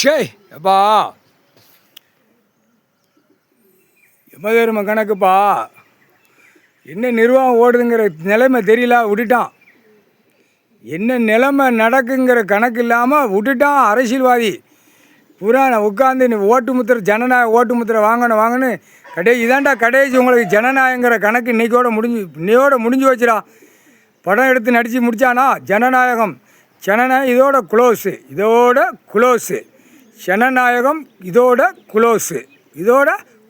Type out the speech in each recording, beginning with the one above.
ஷே அப்பா எமதர்ம கணக்குப்பா. என்ன நிர்வாகம் ஓடுதுங்கிற நிலைமை தெரியல, விட்டுட்டான். என்ன நிலைமை நடக்குங்கிற கணக்கு இல்லாமல் விட்டுட்டான் அரசியல்வாதி. பூரா நான் உட்காந்து நீ ஓட்டு முத்திரை ஜனநாயக ஓட்டு முத்திரை வாங்கன்னு இதாண்டா கடைசி உங்களுக்கு ஜனநாயகங்கிற கணக்கு இன்னையோட முடிஞ்சு வச்சுடா. படம் எடுத்து நடித்து முடித்தானா ஜனநாயகம் இதோட க்ளோஸு ஜனநாயகம் இதோட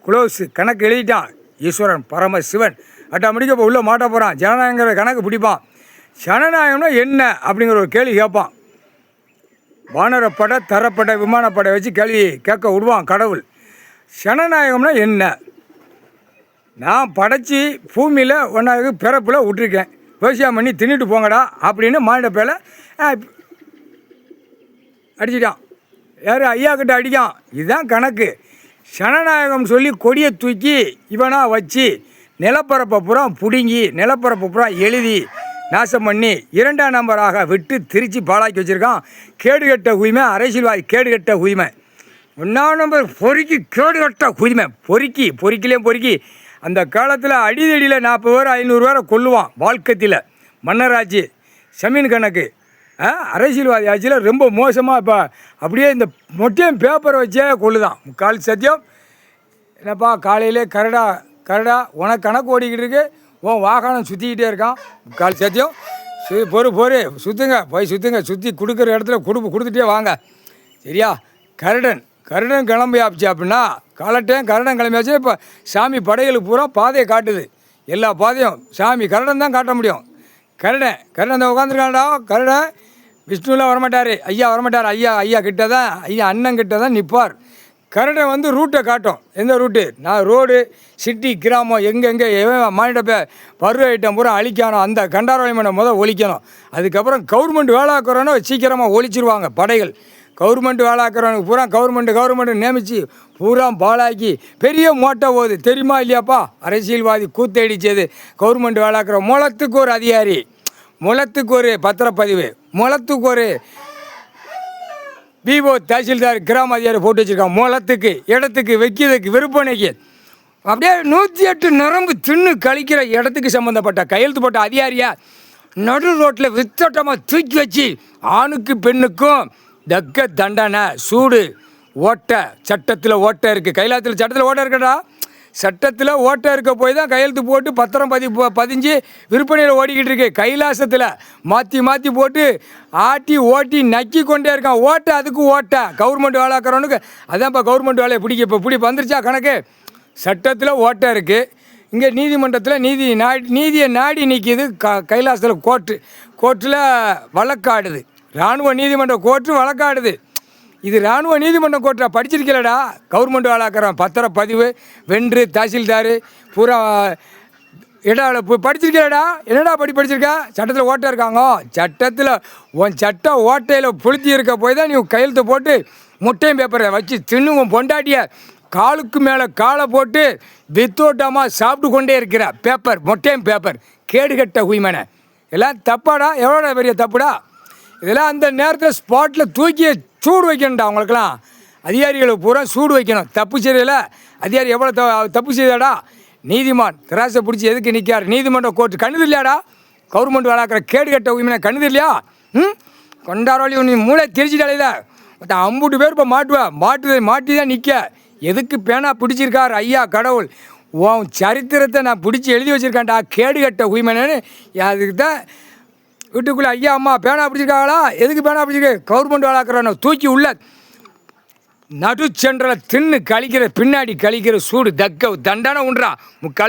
க்ளோஸு கணக்கு எழுதிட்டான் ஈஸ்வரன் பரமசிவன். ஆட்டோமேட்டிக்காக இப்போ உள்ளே மாட்ட போகிறான். ஜனநாயகங்கிற கணக்கு பிடிப்பான். ஜனநாயகம்னா என்ன அப்படிங்கிற ஒரு கேள்வி கேட்பான். வானரப்படை தரப்படை விமானப்படை வச்சு கேள்வி கேட்க விடுவான் கடவுள். ஜனநாயகம்னா என்ன? நான் படைச்சி பூமியில் ஒன்றாவது பிறப்பில் விட்டுருக்கேன், விவசாயம் பண்ணி தின்னுட்டு போங்கடா அப்படின்னு மாநில பேல அடிச்சிட்டான். யார் ஐயா கிட்ட அடிக்கான். இதுதான் கணக்கு. ஜனநாயகம் சொல்லி கொடியை தூக்கி இவனாக வச்சு நிலப்பரப்பை பூரா பிடுங்கி நிலப்பரப்பை பூரா எழுதி நாசம் பண்ணி 2ஆம் நம்பராக விட்டு திருச்சி பாழாக்கி வச்சுருக்கான். கேடுகட்ட உரிமை அரசியல்வாதி, கேடுகட்ட உரிமை. 1ஆம் நம்பர் பொறுக்கி கேடுகட்ட உரிமை பொறுக்கி அந்த காலத்தில் அடிதடியில் 40 பேர் 500 பேரை கொல்லுவான். வாழ்க்கத்தில் மன்னராட்சி செமீன் கணக்கு. அரசியல்வாதி ஆட்சியில் ரொம்ப மோசமாக இப்போ அப்படியே இந்த மொட்டையும் பேப்பரை வச்சே கொள்ளுதான். முக்கால் சத்தியம். என்னப்பா காலையிலே கரடா உனக்கு கணக்கு ஓடிக்கிட்டு இருக்கு, உன் வாகனம் சுற்றிக்கிட்டே இருக்கான். முக்கால் சத்தியம். பொறு சுற்றுங்க, போய் சுற்றி கொடுக்குற இடத்துல கொடுத்துட்டே வாங்க, சரியா? கருடன் கிளம்பி ஆச்சு அப்படின்னா காலட்டையும் கருடன் கிளம்பியாச்சு. இப்போ சாமி படைகளுக்கு பூரா பாதையை காட்டுது. எல்லா பாதையும் சாமி கருடன் தான் காட்ட முடியும். கருடன் தான் உட்காந்துருக்காண்டா. கருடன் விஷ்ணுலாம் வரமாட்டார், ஐயா வரமாட்டார். ஐயா கிட்ட தான், ஐயா அண்ணன் கிட்ட தான் நிற்பார். கருடன் வந்து ரூட்டை காட்டும். எந்த ரூட்டு? நான் ரோடு சிட்டி கிராமம் எங்கெங்கே மாநில பருவ ஐட்டம் பூரா அழிக்கணும். அந்த கண்டாரவழிமனை ஒழிக்கணும். அதுக்கப்புறம் கவர்மெண்ட் வேலைக்கிறோன்னா சீக்கிரமாக ஒழிச்சிருவாங்க படைகள். கவர்மெண்ட் வேலைக்கிறவனுக்கு பூரா கவர்மெண்ட் நியமித்து பூரா பாலாக்கி பெரிய மோட்டை போகுது. தெரியுமா இல்லையாப்பா? அரசியல்வாதி கூத்தடிச்சது. கவர்மெண்ட் வேலைக்கிற முளத்துக்கு ஒரு அதிகாரி, முளத்துக்கு ஒரு பத்திரப்பதிவு, முளத்துக்கு ஒரு பிஓ தஹசில்தார் கிராம அதிகாரி போட்டு வச்சுருக்கான். மூலத்துக்கு இடத்துக்கு வைக்கிறதுக்கு விற்பனைக்கு அப்படியே 108 நரம்பு தின்னு கழிக்கிற இடத்துக்கு சம்மந்தப்பட்ட கையெழுத்து போட்ட அதிகாரியா நடு ரோட்டில் வித்தட்டமாக தூக்கி வச்சு ஆணுக்கு பெண்ணுக்கும் தக்க தண்டனை சூடு ஓட்டை. சட்டத்தில் ஓட்டை இருக்குது. கைலாசத்தில் சட்டத்தில் ஓட்டை இருக்கடா. சட்டத்தில் ஓட்டை இருக்க போய் தான் கையெழுத்து போட்டு பத்திரம் பதிஞ்சு விற்பனையில் ஓடிக்கிட்டு இருக்கு. கைலாசத்தில் மாற்றி போட்டு ஓட்டி நக்கி கொண்டே இருக்கான். ஓட்டை அதுக்கு ஓட்டை. கவர்மெண்ட் வேலைக்கிறவனுக்கு அதான்ப்பா கவர்மெண்ட் வேலையை பிடி வந்துருச்சா கணக்கு. சட்டத்தில் ஓட்டை இருக்குது. இங்கே நீதிமன்றத்தில் நீதியை நாடி நிற்கிது. கைலாசத்தில் கோர்ட்டில் வழக்காடுது. இராணுவ நீதிமன்ற கோர்ட்டு வழக்காடுது. இது இராணுவ நீதிமன்றம் கோர்ட்டா? படிச்சிருக்கலடா. கவர்மெண்ட் வேலைக்கிறவன் பத்திரப்பதிவு வென்று தஹசில்தார் பூரா இடம் படிச்சிருக்கலடா. என்னடா படிச்சிருக்கா? சட்டத்தில் ஓட்டை இருக்காங்க. சட்டத்தில் உன் சட்ட ஓட்டையில் புளுத்தி இருக்க போய் தான் நீ கையெழுத்து போட்டு முட்டையும் பேப்பரை வச்சு தின்னு உன் பொண்டாட்டிய காலுக்கு மேலே காலை போட்டு வித்தோட்டமாக சாப்பிட்டு கொண்டே இருக்கிற பேப்பர் மொட்டையும் பேப்பர். கேடுகட்ட உய்மனை எல்லாம் தப்பாடா. எவ்வளோடா பெரிய தப்புடா இதெல்லாம். அந்த நேரத்தில் ஸ்பாட்டில் தூக்கி சூடு வைக்கணும்டா. அவங்களுக்கெல்லாம் அதிகாரிகளுக்கு பூரா சூடு வைக்கணும். தப்பு செய்யல அதிகாரி எவ்வளோ தப்பு செய்தாடா. நீதிமான் திராசை பிடிச்சி எதுக்கு நிற்கார்? நீதிமன்ற கோர்ட்டு கண்ணுது இல்லையாடா? கவர்மெண்ட் வேலைக்கிற கேடுகட்ட உரிமை கண்ணுது இல்லையா? கொண்டாரோலி நீ மூளை தெரிஞ்சிட்டாலேதா மற்ற 50 பேர் இப்போ மாட்டி தான் நிற்க. எதுக்கு பேனா பிடிச்சிருக்கார் ஐயா கடவுள்? உன் சரித்திரத்தை நான் பிடிச்சி எழுதி வச்சுருக்கேன்டா. கேடுகட்ட உரிமைன்னு அதுக்கு தான் வீட்டுக்குள்ளே ஐயா அம்மா பேனா பிடிச்சிருக்காங்களா? எதுக்கு பேனா பிடிச்சிருக்கு? கவர்மெண்ட் வேலைக்கிறவனை தூக்கி உள்ள நடு சென்றில் தின்னு பின்னாடி கழிக்கிற சூடு தண்டனை உண்டா. முக்கால்